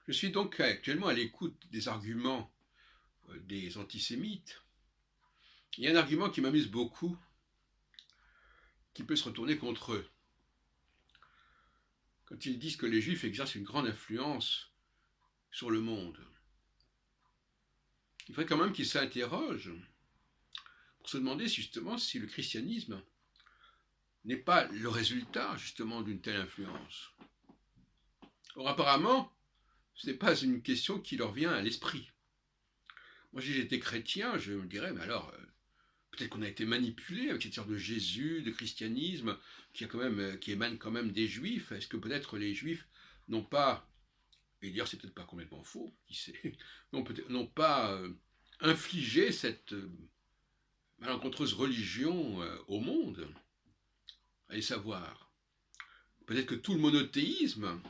Je suis donc actuellement à l'écoute des arguments des antisémites. Il y a un argument qui m'amuse beaucoup, qui peut se retourner contre eux. Quand ils disent que les Juifs exercent une grande influence sur le monde, il faudrait quand même qu'ils s'interrogent pour se demander justement si le christianisme n'est pas le résultat justement d'une telle influence. Or apparemment, ce n'est pas une question qui leur vient à l'esprit. Moi, si j'étais chrétien, je me dirais, mais alors, peut-être qu'on a été manipulé avec cette sorte de Jésus, de christianisme, qui émane quand même des Juifs. Est-ce que peut-être les Juifs n'ont pas, et d'ailleurs c'est peut-être pas complètement faux, qui sait, n'ont pas infligé cette malencontreuse religion au monde? Allez savoir. Peut-être que tout le monothéisme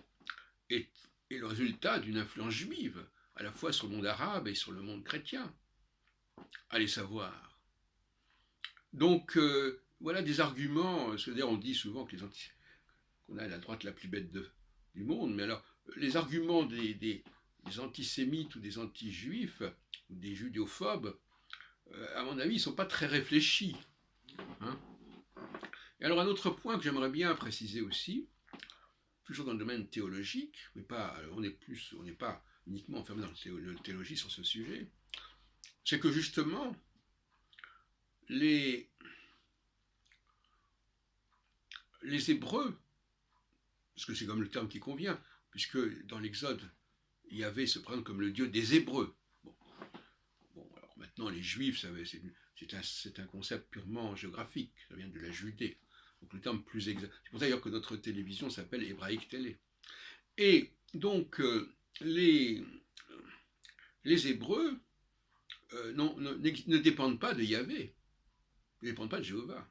est, est le résultat d'une influence juive, à la fois sur le monde arabe et sur le monde chrétien. Allez savoir. Donc, voilà des arguments. C'est-à-dire, on dit souvent que qu'on a la droite la plus bête du monde, mais alors, les arguments des antisémites ou des anti-juifs, ou des judéophobes, à mon avis, ils ne sont pas très réfléchis. Hein. Et alors, un autre point que j'aimerais bien préciser aussi, toujours dans le domaine théologique, mais pas, on n'est pas uniquement enfermé dans la théologie sur ce sujet, c'est que justement, les Hébreux, parce que c'est comme le terme qui convient, puisque dans l'Exode, Yahvé se présente comme le Dieu des Hébreux. Bon alors maintenant, les Juifs, c'est un concept purement géographique, ça vient de la Judée. Donc le terme plus exact. C'est pour ça d'ailleurs que notre télévision s'appelle Hébraïque Télé. Et donc, les Hébreux ne dépendent pas de Yahvé, ne dépendent pas de Jéhovah.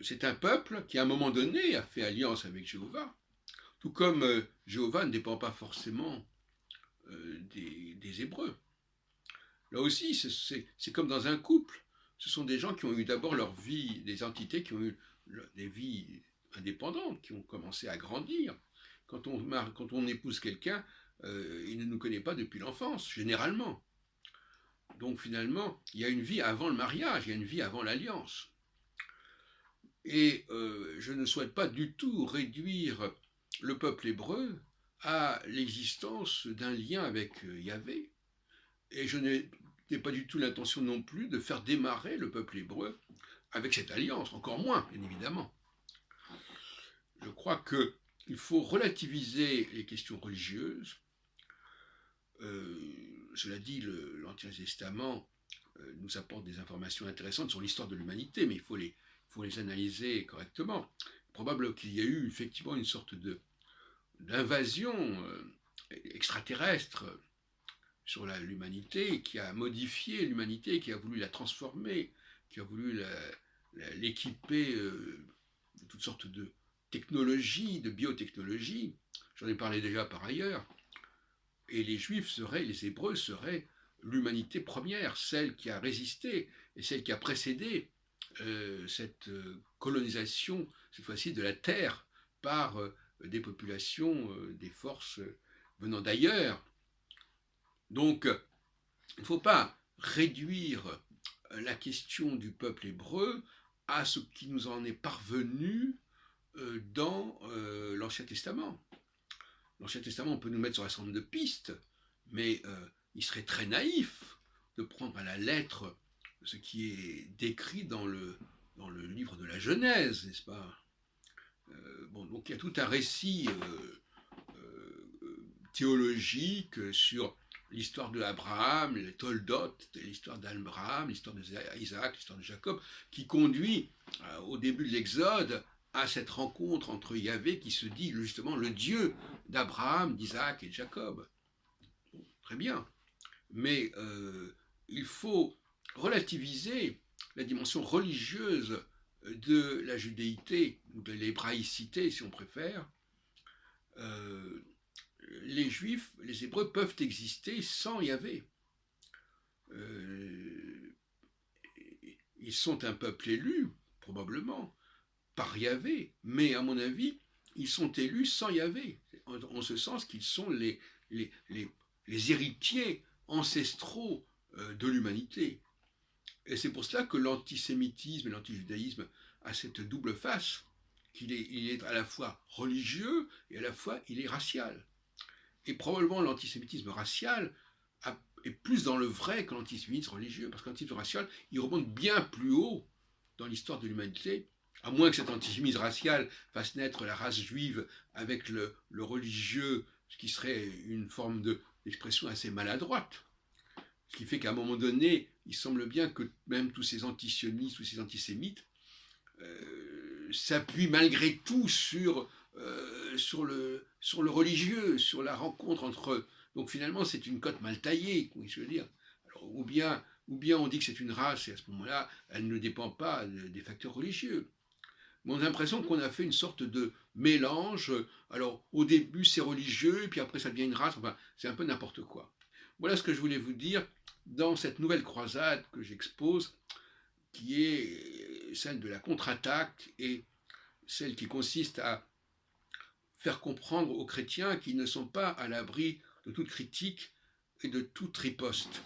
C'est un peuple qui, à un moment donné, a fait alliance avec Jéhovah, tout comme Jéhovah ne dépend pas forcément des Hébreux. Là aussi, c'est comme dans un couple. Ce sont des gens qui ont eu d'abord leur vie, des entités qui ont eu des vies indépendantes, qui ont commencé à grandir. Quand on épouse quelqu'un, il ne nous connaît pas depuis l'enfance, généralement. Donc finalement, il y a une vie avant le mariage, il y a une vie avant l'alliance. Et je ne souhaite pas du tout réduire le peuple hébreu à l'existence d'un lien avec Yahvé. Et je n'ai pas du tout l'intention non plus de faire démarrer le peuple hébreu avec cette alliance, encore moins, bien évidemment. Je crois qu'il faut relativiser les questions religieuses. Cela dit, l'Ancien Testament nous apporte des informations intéressantes sur l'histoire de l'humanité, mais il faut les analyser correctement. Probable qu'il y a eu effectivement une sorte d'invasion extraterrestre sur l'humanité, qui a modifié l'humanité, qui a voulu la transformer, qui a voulu l'équiper de toutes sortes de technologies, de biotechnologies. J'en ai parlé déjà par ailleurs. Et les Juifs les Hébreux seraient l'humanité première, celle qui a résisté et celle qui a précédé cette colonisation, cette fois-ci de la Terre, par des populations, des forces venant d'ailleurs. Donc, il ne faut pas réduire la question du peuple hébreu à ce qui nous en est parvenu dans l'Ancien Testament. L'Ancien Testament, on peut nous mettre sur un certain nombre de pistes, mais il serait très naïf de prendre à la lettre ce qui est décrit dans le livre de la Genèse, n'est-ce pas? Donc il y a tout un récit théologique sur l'histoire de Abraham, les Toldoth, l'histoire d'Abraham, l'histoire d'Isaac, l'histoire de Jacob, qui conduit au début de l'Exode à cette rencontre entre Yahvé qui se dit justement le Dieu d'Abraham, d'Isaac et de Jacob. Bon, très bien. Mais il faut relativiser la dimension religieuse de la judéité, ou de l'hébraïcité si on préfère. Les Juifs, les Hébreux peuvent exister sans Yahvé. Ils sont un peuple élu, probablement, par Yahvé, mais à mon avis, ils sont élus sans Yahvé. en ce sens qu'ils sont les héritiers ancestraux de l'humanité. Et c'est pour cela que l'antisémitisme et l'antijudaïsme a cette double face, qu'il est à la fois religieux et à la fois il est racial. Et probablement l'antisémitisme racial est plus dans le vrai que l'antisémitisme religieux, parce que l'antisémitisme racial, il remonte bien plus haut dans l'histoire de l'humanité, à moins que cet antisémitisme racial fasse naître la race juive avec le religieux, ce qui serait une forme d'expression assez maladroite. Ce qui fait qu'à un moment donné, il semble bien que même tous ces antisionistes, tous ces antisémites, s'appuient malgré tout sur le religieux, sur la rencontre entre... Donc finalement, c'est une cote mal taillée, je veux dire. Alors, ou bien on dit que c'est une race, et à ce moment-là, elle ne dépend pas des facteurs religieux. Mais on a l'impression qu'on a fait une sorte de mélange. Alors, au début, c'est religieux, et puis après, ça devient une race. Enfin, c'est un peu n'importe quoi. Voilà ce que je voulais vous dire dans cette nouvelle croisade que j'expose, qui est celle de la contre-attaque et celle qui consiste à faire comprendre aux chrétiens qu'ils ne sont pas à l'abri de toute critique et de toute riposte.